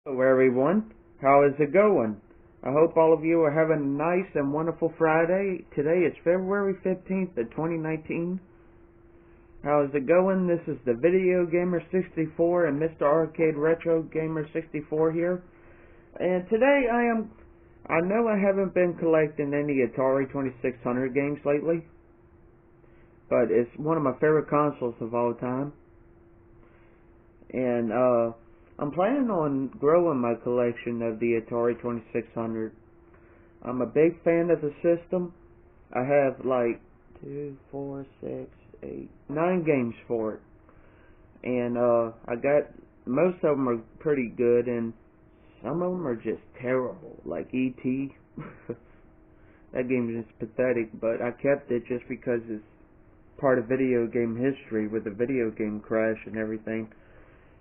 Hello everyone, how is it going? I hope all of you are having a nice and wonderful Friday. Today is February 15th of 2019. How is it going? This is the Video Gamer 64 and Mr. Arcade Retro Gamer 64 here. And today I know I haven't been collecting any Atari 2600 games lately, but it's one of my favorite consoles of all time. And I'm planning on growing my collection of the Atari 2600. I'm a big fan of the system. I have like 9 games for it. And I got, most of them are pretty good and some of them are just terrible, like E.T. That game is just pathetic, but I kept it just because it's part of video game history with the video game crash and everything.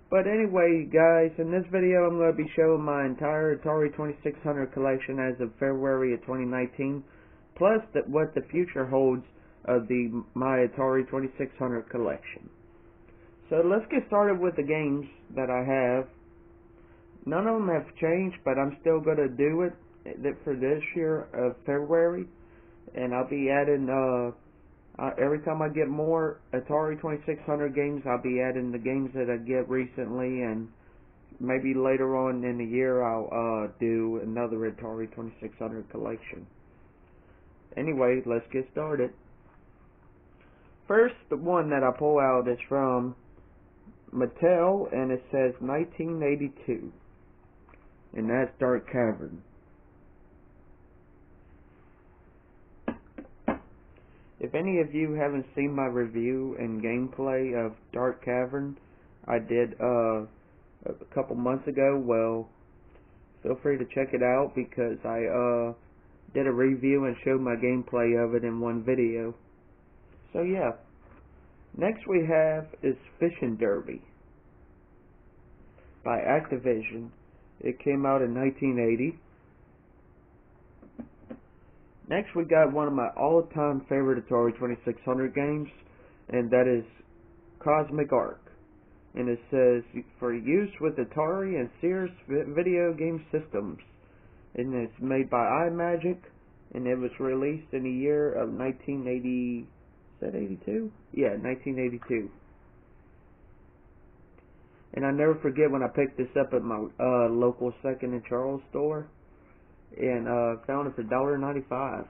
But anyway, guys, in this video I'm going to be showing my entire Atari 2600 collection as of February of 2019, plus what the future holds of my Atari 2600 collection. So let's get started with the games that I have. None of them have changed, but I'm still going to do it for this year of February, and I'll be adding every time I get more Atari 2600 games, I'll be adding the games that I get recently, and maybe later on in the year I'll do another Atari 2600 collection. Anyway, let's get started. First, the one that I pull out is from Mattel, and it says 1982, and that's Dark Cavern. If any of you haven't seen my review and gameplay of Dark Cavern, I did a couple months ago, well, feel free to check it out because I did a review and showed my gameplay of it in one video. So yeah. Next we have is Fishing Derby by Activision. It came out in 1980. Next we got one of my all-time favorite Atari 2600 games, and that is Cosmic Arc. And it says, for use with Atari and Sears video game systems. And it's made by iMagic, and it was released in the year of 1980, is that 82? Yeah, 1982. And I never forget when I picked this up at my local Second and Charles store, and found it for $1.95.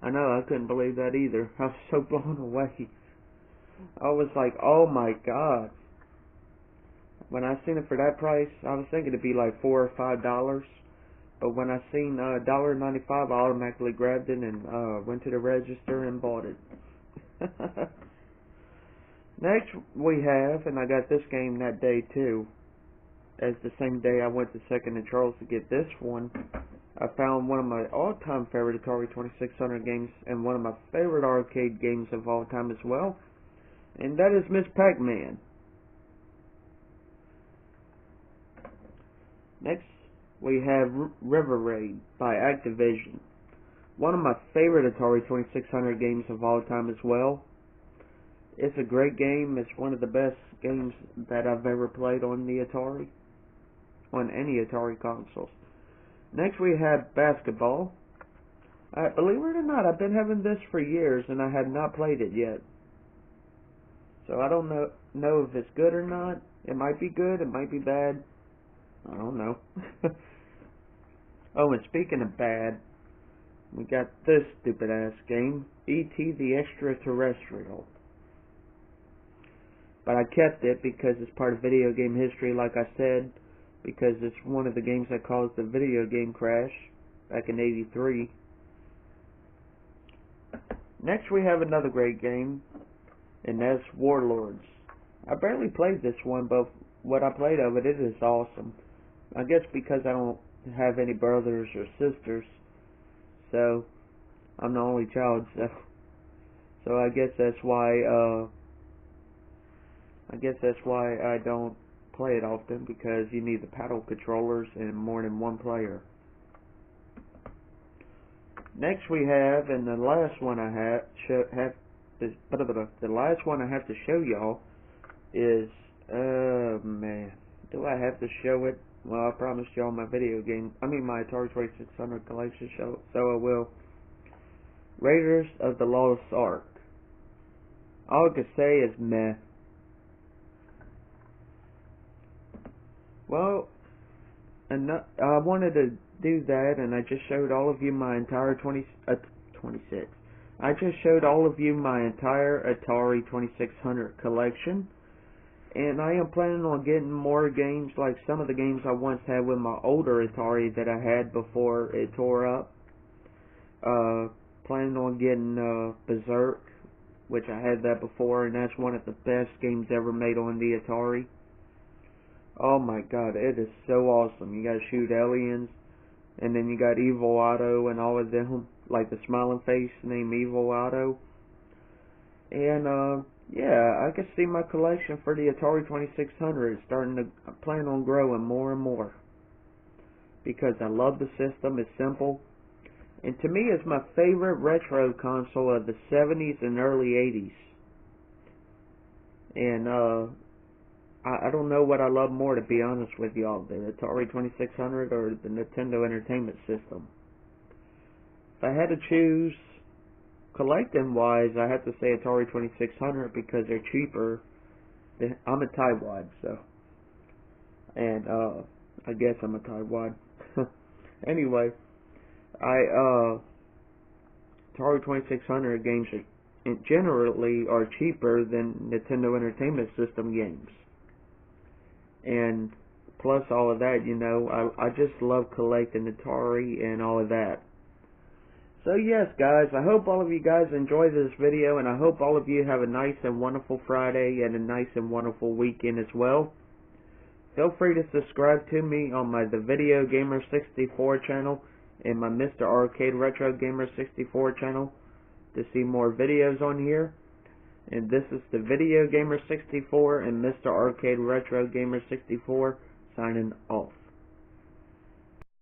I know, I couldn't believe that either. I was so blown away. I was like, oh my god. When I seen it for that price, I was thinking it'd be like $4 or $5. But when I seen $1.95, I automatically grabbed it and went to the register and bought it. Next we have, and I got this game that day too, as the same day I went to Second and Charles to get this one, I found one of my all-time favorite Atari 2600 games and one of my favorite arcade games of all time as well, and that is Miss Pac-Man. Next, we have River Raid by Activision, one of my favorite Atari 2600 games of all time as well. It's a great game. It's one of the best games that I've ever played on the Atari, on any Atari consoles. Next we have Basketball. Believe it or not, I've been having this for years and I have not played it yet. So I don't know if it's good or not. It might be good, it might be bad. I don't know. Oh, and speaking of bad, we got this stupid ass game, E.T. the Extraterrestrial. But I kept it because it's part of video game history, like I said, because it's one of the games that caused the video game crash back in '83. Next we have another great game, and that's Warlords. I barely played this one, but what I played of it is awesome. I guess because I don't have any brothers or sisters, so I'm the only child, so I guess that's why I don't play it often, because you need the paddle controllers and more than one player. Next we have, and the last one I have to show y'all is, man, Do I have to show it? Well, I promised y'all my video game, my Atari 2600 collection show, so I will. Raiders of the Lost Ark. All I can say is meh. Well, I wanted to do that, and I just showed all of you my entire 26. I just showed all of you my entire Atari 2600 collection, and I am planning on getting more games, like some of the games I once had with my older Atari that I had before it tore up. Planning on getting Berserk, which I had that before, and that's one of the best games ever made on the Atari. Oh my god, it is so awesome. You gotta shoot aliens, and then you got Evil Otto and all of them, like the smiling face named Evil Otto. And yeah, I can see my collection for the Atari 2600 is starting to plan on growing more and more, because I love the system. It's simple, and to me it's my favorite retro console of the 70s and early 80s. And I don't know what I love more, to be honest with y'all, the Atari 2600 or the Nintendo Entertainment System. If I had to choose collecting wise, I have to say Atari 2600 because they're cheaper. I'm a tightwad, so, and I guess I'm a tightwad. Anyway, Atari 2600 games generally are cheaper than Nintendo Entertainment System games. And plus all of that, you know, I just love collecting Atari and all of that. So yes, guys, I hope all of you guys enjoyed this video, and I hope all of you have a nice and wonderful Friday and a nice and wonderful weekend as well. Feel free to subscribe to me on my The Video Gamer 64 channel and my Mr. Arcade Retro Gamer 64 channel to see more videos on here. And this is the Video Gamer 64 and Mr. Arcade Retro Gamer 64 signing off.